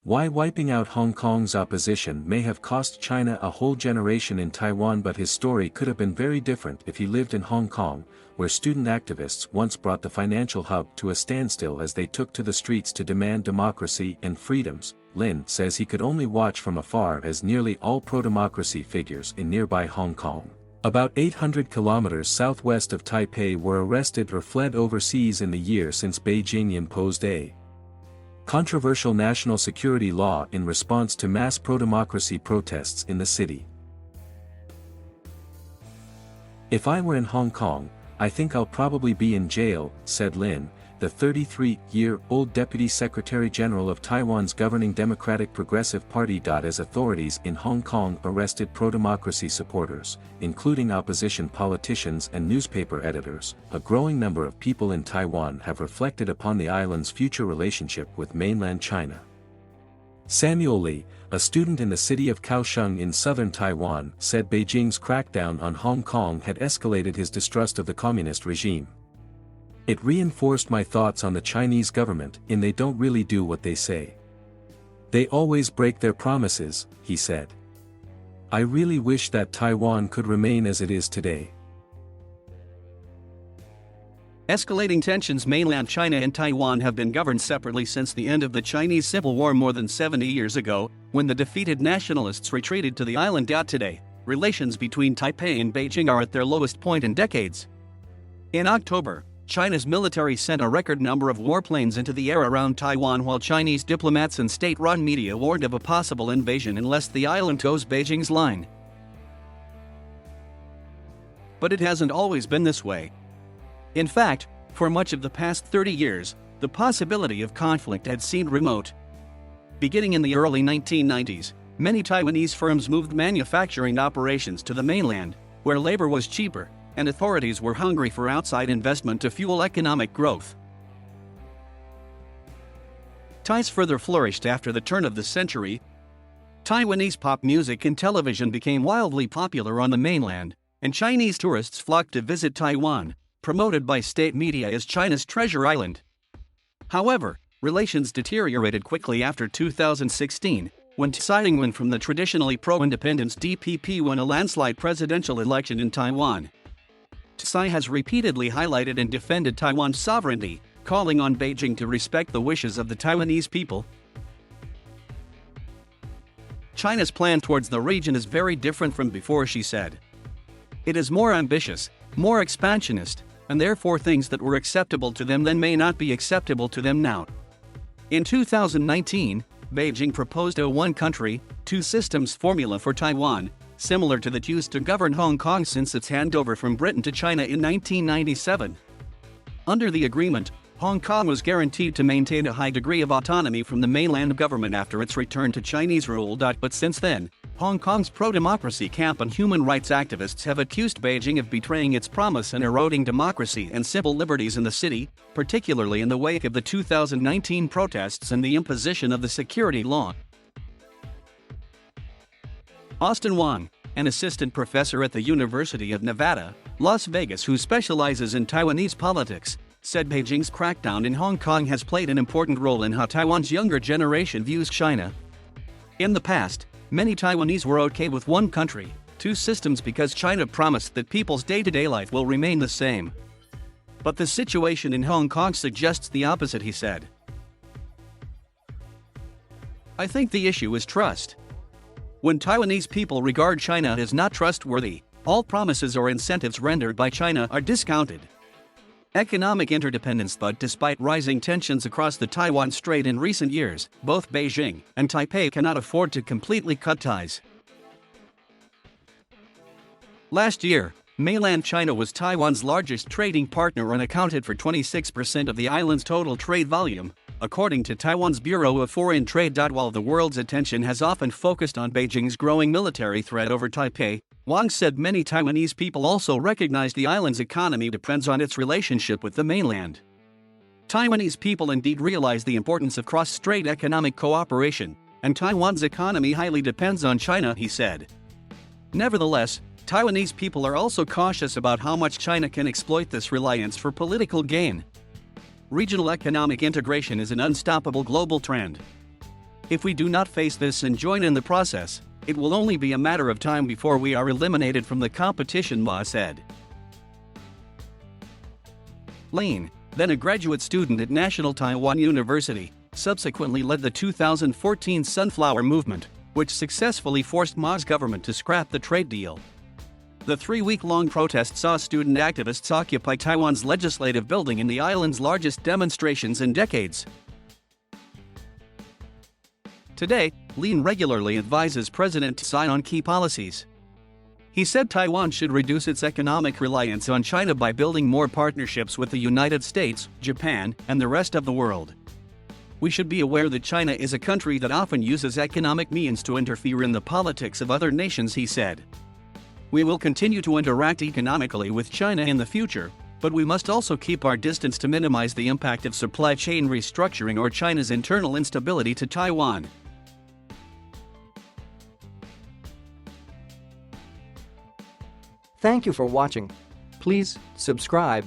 Why wiping out Hong Kong's opposition may have cost China a whole generation in Taiwan, but his story could have been very different if he lived in Hong Kong, where student activists once brought the financial hub to a standstill as they took to the streets to demand democracy and freedoms. Lin says he could only watch from afar as nearly all pro-democracy figures in nearby Hong Kong, about 800 kilometers southwest of Taipei, were arrested or fled overseas in the year since Beijing imposed a controversial national security law in response to mass pro-democracy protests in the city. "If I were in Hong Kong, I think I'll probably be in jail," said Lin, the 33-year-old Deputy Secretary General of Taiwan's governing Democratic Progressive Party. As authorities in Hong Kong arrested pro-democracy supporters, including opposition politicians and newspaper editors, a growing number of people in Taiwan have reflected upon the island's future relationship with mainland China. Samuel Lee, a student in the city of Kaohsiung in southern Taiwan, said Beijing's crackdown on Hong Kong had escalated his distrust of the communist regime. "It reinforced my thoughts on the Chinese government in they don't really do what they say. They always break their promises," he said. "I really wish that Taiwan could remain as it is today." Escalating tensions. Mainland China and Taiwan have been governed separately since the end of the Chinese Civil War more than 70 years ago, when the defeated nationalists retreated to the island. Today, relations between Taipei and Beijing are at their lowest point in decades. In October, China's military sent a record number of warplanes into the air around Taiwan, while Chinese diplomats and state-run media warned of a possible invasion unless the island toes Beijing's line. But it hasn't always been this way. In fact, for much of the past 30 years, the possibility of conflict had seemed remote. Beginning in the early 1990s, many Taiwanese firms moved manufacturing operations to the mainland, where labor was cheaper, and authorities were hungry for outside investment to fuel economic growth. Ties further flourished after the turn of the century. Taiwanese pop music and television became wildly popular on the mainland, and Chinese tourists flocked to visit Taiwan, promoted by state media as China's treasure island. However, relations deteriorated quickly after 2016, when Tsai Ing-wen from the traditionally pro-independence DPP won a landslide presidential election in Taiwan. Tsai has repeatedly highlighted and defended Taiwan's sovereignty, calling on Beijing to respect the wishes of the Taiwanese people. China's plan towards the region is very different from before, she said. It is more ambitious, more expansionist, and therefore things that were acceptable to them then may not be acceptable to them now. In 2019, Beijing proposed a one-country, two-systems formula for Taiwan, similar to that used to govern Hong Kong since its handover from Britain to China in 1997. Under the agreement, Hong Kong was guaranteed to maintain a high degree of autonomy from the mainland government after its return to Chinese rule. But since then, Hong Kong's pro-democracy camp and human rights activists have accused Beijing of betraying its promise and eroding democracy and civil liberties in the city, particularly in the wake of the 2019 protests and the imposition of the security law. Austin Wang, an assistant professor at the University of Nevada, Las Vegas who specializes in Taiwanese politics, said Beijing's crackdown in Hong Kong has played an important role in how Taiwan's younger generation views China. In the past, many Taiwanese were okay with one country, two systems because China promised that people's day-to-day life will remain the same. But the situation in Hong Kong suggests the opposite, he said. "I think the issue is trust. When Taiwanese people regard China as not trustworthy, all promises or incentives rendered by China are discounted. Economic interdependence. But despite rising tensions across the Taiwan Strait in recent years, both Beijing and Taipei cannot afford to completely cut ties. Last year, mainland China was Taiwan's largest trading partner and accounted for 26% of the island's total trade volume, according to Taiwan's Bureau of Foreign Trade. While the world's attention has often focused on Beijing's growing military threat over Taipei, Wang said many Taiwanese people also recognize the island's economy depends on its relationship with the mainland. Taiwanese people indeed realize the importance of cross-strait economic cooperation, and Taiwan's economy highly depends on China, he said. Nevertheless, Taiwanese people are also cautious about how much China can exploit this reliance for political gain. Regional economic integration is an unstoppable global trend. If we do not face this and join in the process, it will only be a matter of time before we are eliminated from the competition, Ma said. Lin, then a graduate student at National Taiwan University, subsequently led the 2014 Sunflower Movement, which successfully forced Ma's government to scrap the trade deal. The 3-week-long protest saw student activists occupy Taiwan's legislative building in the island's largest demonstrations in decades. Today, Lin regularly advises President Tsai on key policies. He said Taiwan should reduce its economic reliance on China by building more partnerships with the United States, Japan, and the rest of the world. We should be aware that China is a country that often uses economic means to interfere in the politics of other nations, he said. We will continue to interact economically with China in the future, but we must also keep our distance to minimize the impact of supply chain restructuring or China's internal instability to Taiwan. Thank you for watching. Please subscribe.